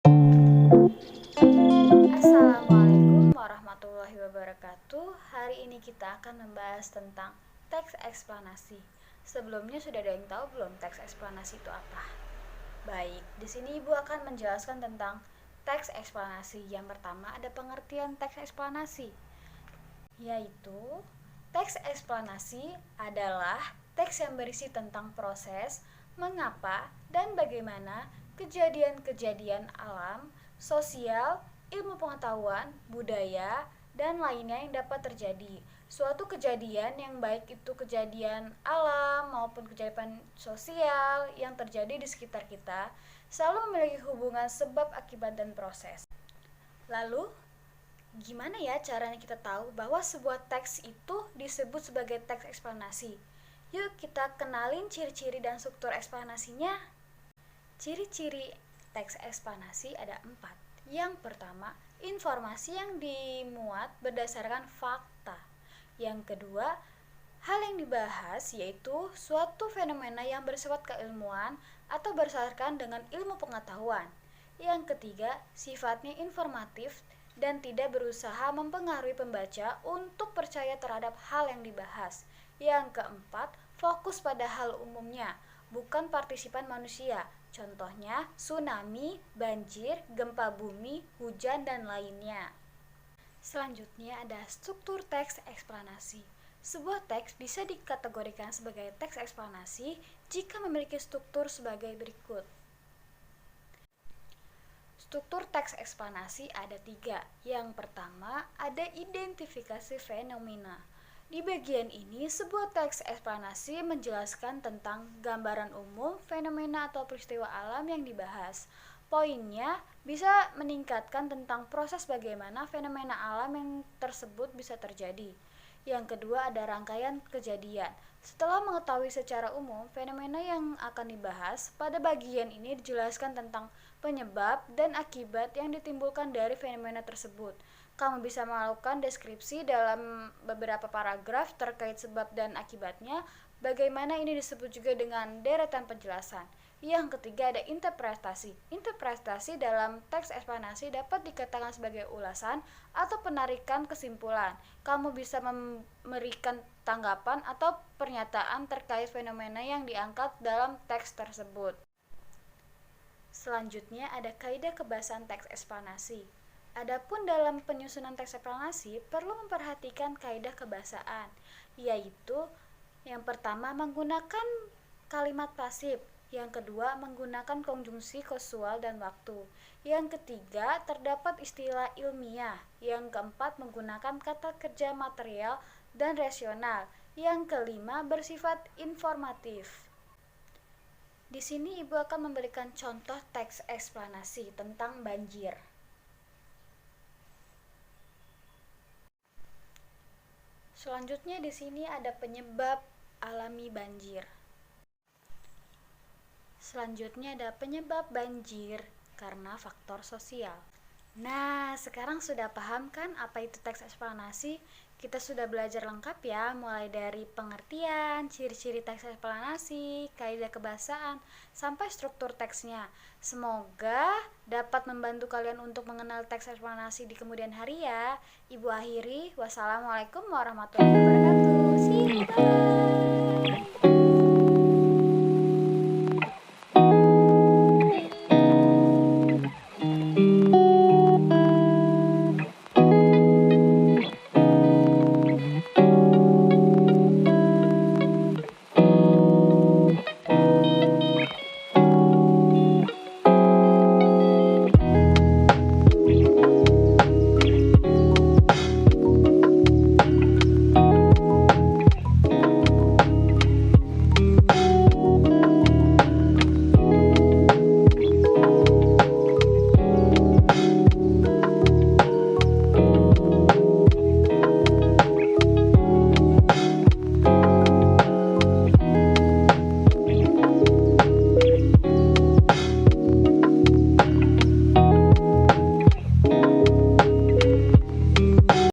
Assalamualaikum warahmatullahi wabarakatuh. Hari ini kita akan membahas tentang teks eksplanasi. Sebelumnya sudah ada yang tahu belum teks eksplanasi itu apa? Baik, di sini Ibu akan menjelaskan tentang teks eksplanasi. Yang pertama ada pengertian teks eksplanasi, yaitu teks eksplanasi adalah teks yang berisi tentang proses, mengapa, dan bagaimana kejadian-kejadian alam, sosial, ilmu pengetahuan, budaya, dan lainnya yang dapat terjadi. Suatu kejadian yang baik itu kejadian alam maupun kejadian sosial yang terjadi di sekitar kita selalu memiliki hubungan sebab, akibat, dan proses. Lalu, gimana ya caranya kita tahu bahwa sebuah teks itu disebut sebagai teks eksplanasi? Yuk kita kenalin ciri-ciri dan struktur eksplanasinya. Ciri-ciri teks eksplanasi ada 4. Yang pertama, informasi yang dimuat berdasarkan fakta. Yang kedua, hal yang dibahas yaitu suatu fenomena yang bersifat keilmuan atau berdasarkan dengan ilmu pengetahuan. Yang ketiga, sifatnya informatif dan tidak berusaha mempengaruhi pembaca untuk percaya terhadap hal yang dibahas. Yang keempat, fokus pada hal umumnya, bukan partisipan manusia. Contohnya tsunami, banjir, gempa bumi, hujan, dan lainnya. Selanjutnya ada struktur teks eksplanasi. Sebuah teks bisa dikategorikan sebagai teks eksplanasi jika memiliki struktur sebagai berikut. Struktur teks eksplanasi ada 3. Yang pertama, ada identifikasi fenomena. Di bagian ini, sebuah teks eksplanasi menjelaskan tentang gambaran umum, fenomena atau peristiwa alam yang dibahas. Poinnya bisa meningkatkan tentang proses bagaimana fenomena alam yang tersebut bisa terjadi. Yang kedua ada rangkaian kejadian. Setelah mengetahui secara umum fenomena yang akan dibahas, pada bagian ini dijelaskan tentang penyebab dan akibat yang ditimbulkan dari fenomena tersebut. Kamu bisa melakukan deskripsi dalam beberapa paragraf terkait sebab dan akibatnya. Bagaimana ini disebut juga dengan deretan penjelasan. Yang ketiga ada interpretasi. Interpretasi dalam teks eksplanasi dapat dikatakan sebagai ulasan atau penarikan kesimpulan. Kamu bisa memberikan tanggapan atau pernyataan terkait fenomena yang diangkat dalam teks tersebut. Selanjutnya ada kaidah kebahasaan teks eksplanasi. Adapun dalam penyusunan teks eksplanasi perlu memperhatikan kaidah kebahasaan, yaitu yang pertama menggunakan kalimat pasif, yang kedua menggunakan konjungsi kausual dan waktu, yang ketiga terdapat istilah ilmiah, yang keempat menggunakan kata kerja material dan rasional, yang kelima bersifat informatif. Di sini Ibu akan memberikan contoh teks eksplanasi tentang banjir. Selanjutnya di sini ada penyebab alami banjir. Selanjutnya ada penyebab banjir karena faktor sosial. Nah, sekarang sudah paham kan apa itu teks eksplanasi? Kita sudah belajar lengkap ya, mulai dari pengertian, ciri-ciri teks eksplanasi, kaidah kebahasaan, sampai struktur teksnya. Semoga dapat membantu kalian untuk mengenal teks eksplanasi di kemudian hari ya. Ibu akhiri, wassalamualaikum warahmatullahi wabarakatuh. See you, bye.